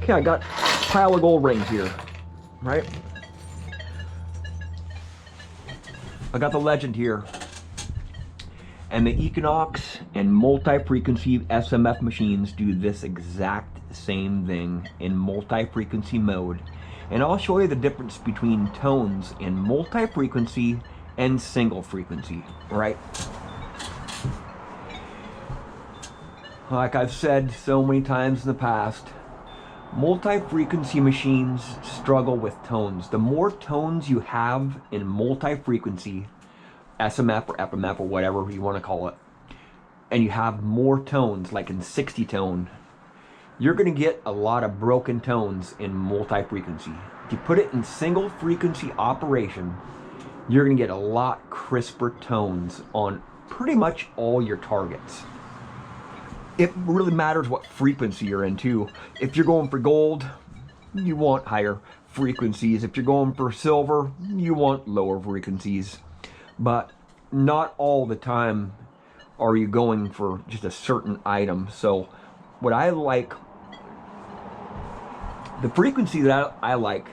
Okay, I got a pile of gold rings here, right? I got the Legend here. And the Equinox and multi-frequency SMF machines do this exact same thing in multi-frequency mode. And I'll show you the difference between tones in multi-frequency and single frequency, right? Like I've said so many times in the past, multi-frequency machines struggle with tones. The more tones you have in multi-frequency, SMF or FMF or whatever you want to call it, and you have more tones, like in 60 tone, you're going to get a lot of broken tones in multi-frequency. If you put it in single frequency operation, you're going to get a lot crisper tones on pretty much all your targets. It really matters what frequency you're in too. If you're going for gold, you want higher frequencies. If you're going for silver, you want lower frequencies. But not all the time are you going for just a certain item. So what I like, the frequency that I like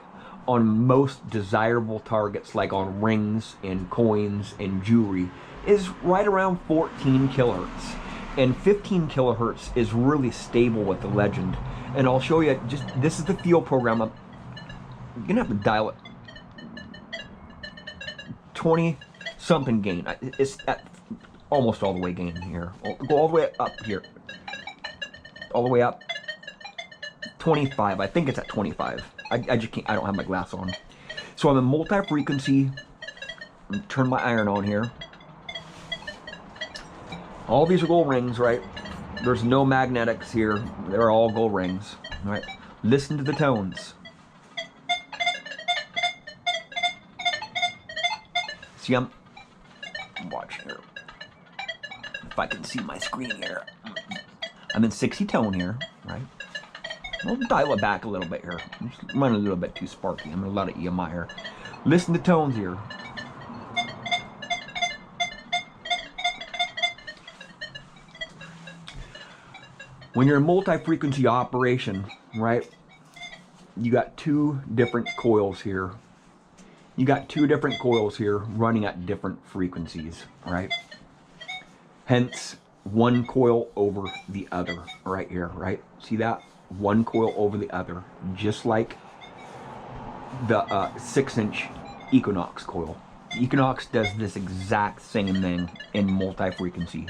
on most desirable targets, like on rings and coins and jewelry, is right around 14 kilohertz. And 15 kilohertz is really stable with the Legend. And I'll show you, just this is the field program. I'm gonna have to dial it 20 something gain. It's at almost all the way gain here. I'll go all the way up here. All the way up. 25. I think it's at 25. I just can't. I don't have my glass on. So I'm in multi-frequency. Turn my iron on here. All these are gold rings, right? There's no magnetics here. They're all gold rings, right? Listen to the tones. See, watch here. If I can see my screen here. I'm in 60 tone here, right? I'll dial it back a little bit here. I'm just running a little bit too sparky. I'm in a lot of EMI here. Listen to tones here. When you're in multi-frequency operation, right? You got two different coils here. You got two different coils here running at different frequencies, right? Hence, one coil over the other right here, right? See that? One coil over the other, just like the 6-inch Equinox coil. Equinox does this exact same thing in multi-frequency.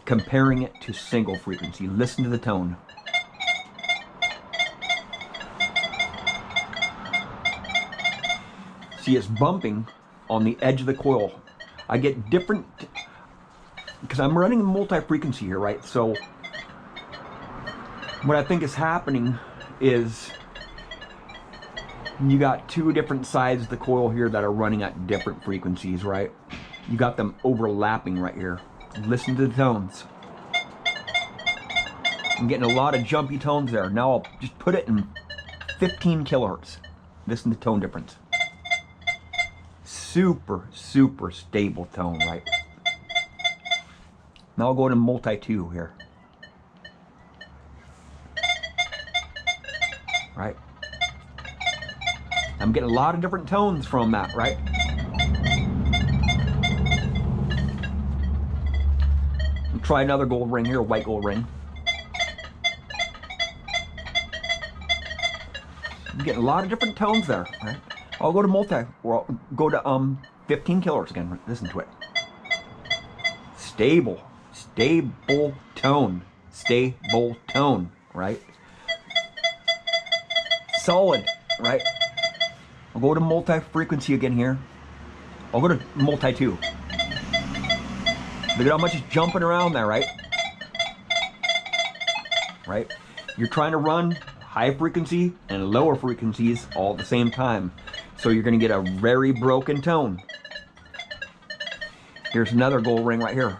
Comparing it to single frequency, listen to the tone. See, it's bumping on the edge of the coil. I get different, because I'm running multi-frequency here, right? So what I think is happening is you got two different sides of the coil here that are running at different frequencies, right? You got them overlapping right here. Listen to the tones. I'm getting a lot of jumpy tones there. Now I'll just put it in 15 kilohertz. Listen to tone difference. Super, super stable tone, right? Now I'll go to multi 2 here. Right? I'm getting a lot of different tones from that, right? Try another gold ring here, a white gold ring. I'm getting a lot of different tones there, right? I'll go to multi, or I'll go to 15 kilohertz again. Listen to it. Stable tone, stable tone, right? Solid, right? I'll go to multi-frequency again here. I'll go to multi 2. Look at how much it's jumping around there, right? Right? You're trying to run high frequency and lower frequencies all at the same time. So you're going to get a very broken tone. Here's another gold ring right here.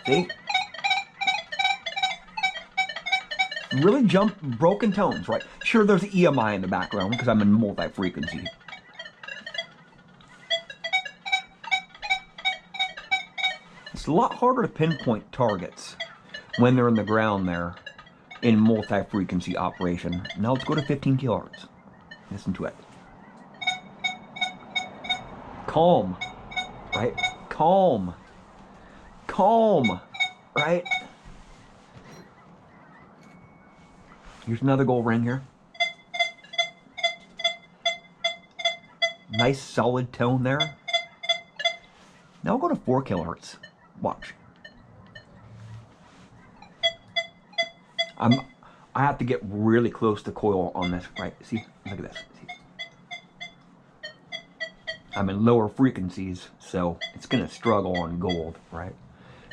See? Really broken tones, right? Sure, there's EMI in the background because I'm in multi-frequency. It's a lot harder to pinpoint targets when they're in the ground there in multi-frequency operation. Now let's go to 15 kilohertz. Listen to it. Calm, right? Calm. Calm, right? Here's another gold ring here. Nice solid tone there. Now we'll go to 4 kilohertz. Watch. I have to get really close to coil on this, right? See, look at this. See? I'm in lower frequencies, so it's gonna struggle on gold, right?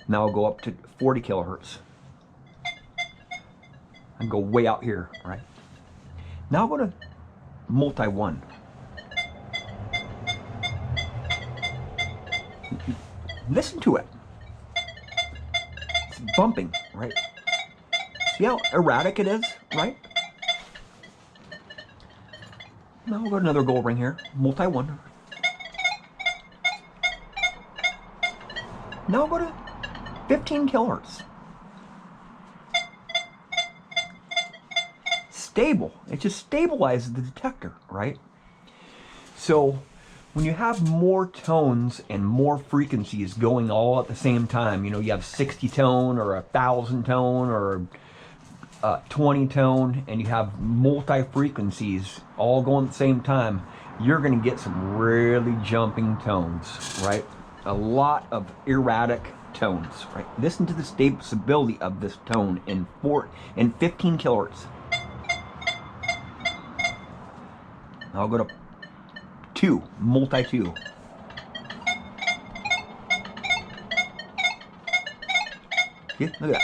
Now I'll go up to 40 kilohertz. And go way out here, right? Now I'll go to multi 1. Listen to it. It's bumping, right? See how erratic it is, right? Now we'll go to another gold ring here, multi 1. Now I'll go to 15 kilohertz. Stable. It just stabilizes the detector, right? So when you have more tones and more frequencies going all at the same time, you know, you have 60 tone or 1,000 tone or 20 tone, and you have multi-frequencies all going at the same time, you're going to get some really jumping tones, right? A lot of erratic tones, right? Listen to the stability of this tone in 15 kilohertz. I'll go to 2, multi 2. See, look at that.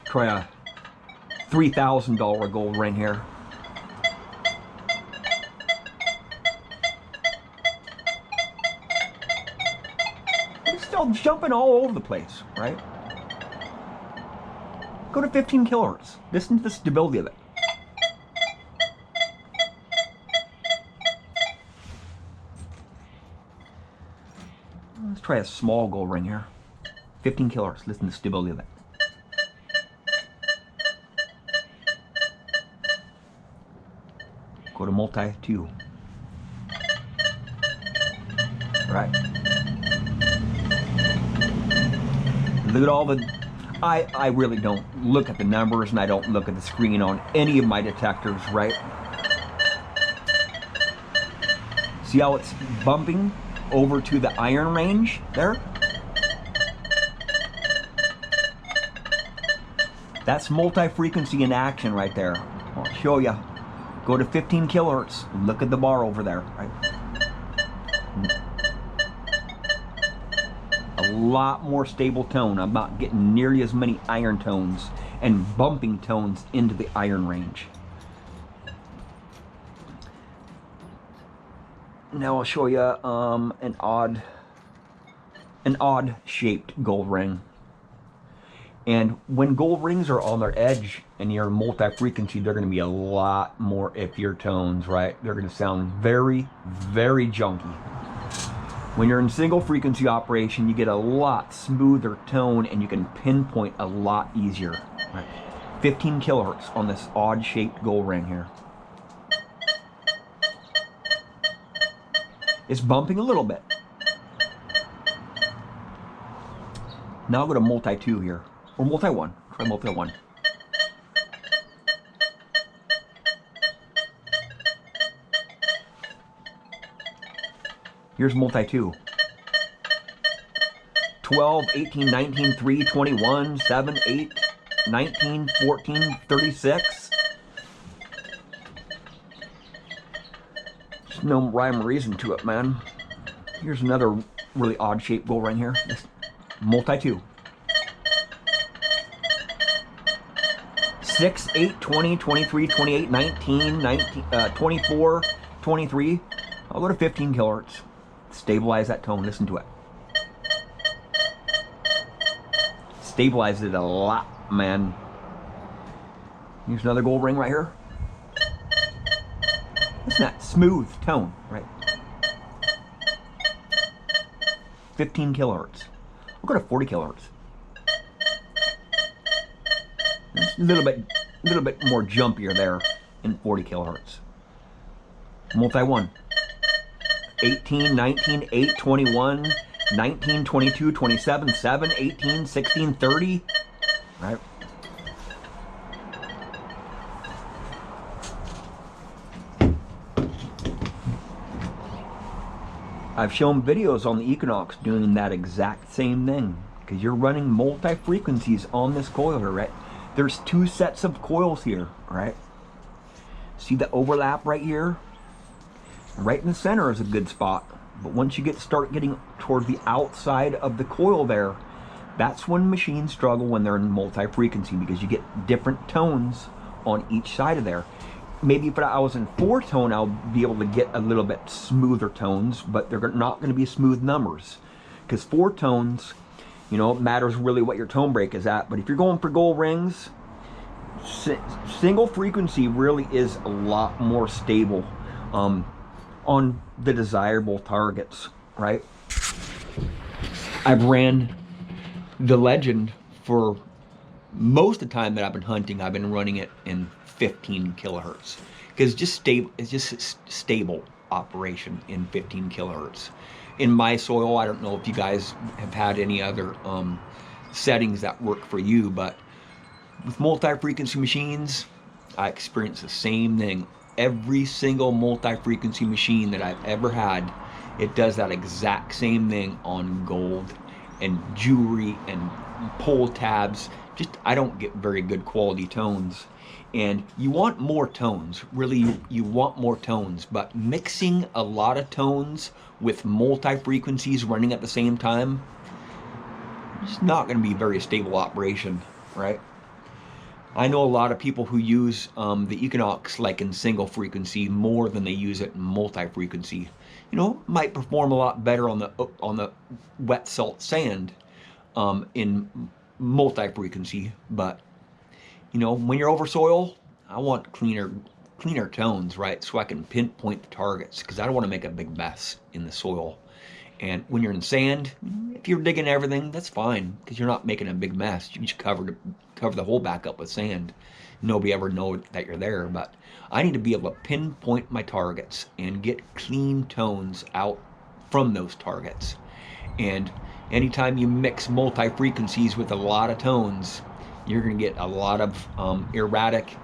Try a $3,000 gold ring here. It's still jumping all over the place, right? Go to 15 kilohertz. Listen to the stability of it. Let's try a small gold ring here. 15 kilohertz. Listen to the stability of it. Go to multi 2. Right. Look at all the... I really don't look at the numbers, and I don't look at the screen on any of my detectors, right? See how it's bumping over to the iron range there? That's multi-frequency in action right there. I'll show you. Go to 15 kilohertz. Look at the bar over there, right? A lot more stable tone. I'm not getting nearly as many iron tones and bumping tones into the iron range. Now I'll show you an odd shaped gold ring. And when gold rings are on their edge and you're multi-frequency, they're going to be a lot more iffier tones, right? They're going to sound very, very junky. When you're in single frequency operation, you get a lot smoother tone and you can pinpoint a lot easier. Right. 15 kilohertz on this odd shaped gold ring here. It's bumping a little bit. Now I'll go to multi 2 here, or multi 1. Try multi 1. Here's multi 2. 12, 18, 19, 3, 21, 7, 8, 19, 14, 36. There's no rhyme or reason to it, man. Here's another really odd shaped gold ring here. This multi 2. 6, 8, 20, 23, 28, 19, 24, 23. I'll go to 15 kilohertz. Stabilize that tone. Listen to it. Stabilize it a lot, man. Here's another gold ring right here. Listen to that smooth tone, right? 15 kilohertz. We'll go to 40 kilohertz. It's a little bit more jumpier there in 40 kilohertz. Multi 1. 18, 19, 8, 21, 19, 22, 27, 7, 18, 16, 30. Right? I've shown videos on the Equinox doing that exact same thing, because you're running multi-frequencies on this coil here, right? There's two sets of coils here, right? See the overlap right here? Right in the center is a good spot, but once you start getting toward the outside of the coil there, that's when machines struggle when they're in multi-frequency, because you get different tones on each side of there. Maybe if I was in 4-tone, I'll be able to get a little bit smoother tones, but they're not going to be smooth numbers. Because 4 tones, you know, it matters really what your tone break is at. But if you're going for gold rings, single frequency really is a lot more stable on the desirable targets, right? I've ran the Legend for most of the time that I've been hunting. I've been running it in 15 kilohertz because it's just stable operation in 15 kilohertz. In my soil, I don't know if you guys have had any other settings that work for you, but with multi-frequency machines, I experience the same thing. Every single multi-frequency machine that I've ever had, it does that exact same thing on gold and jewelry and pull tabs. Just, I don't get very good quality tones. And you want more tones, really, you want more tones, but mixing a lot of tones with multi-frequencies running at the same time, it's not going to be a very stable operation, right? I know a lot of people who use the Equinox like in single frequency more than they use it in multi-frequency. You know, might perform a lot better on the wet salt sand in multi-frequency, but you know, when you're over soil, I want cleaner tones, right? So I can pinpoint the targets, because I don't want to make a big mess in the soil. And when you're in sand, if you're digging everything, that's fine, because you're not making a big mess. You just cover the hole back up with sand. Nobody ever know that you're there. But I need to be able to pinpoint my targets and get clean tones out from those targets. And anytime you mix multi-frequencies with a lot of tones, you're going to get a lot of erratic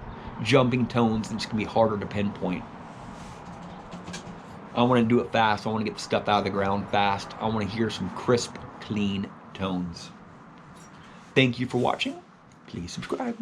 jumping tones, and it's going to be harder to pinpoint. I want to do it fast. I want to get the stuff out of the ground fast. I want to hear some crisp, clean tones. Thank you for watching. Please subscribe.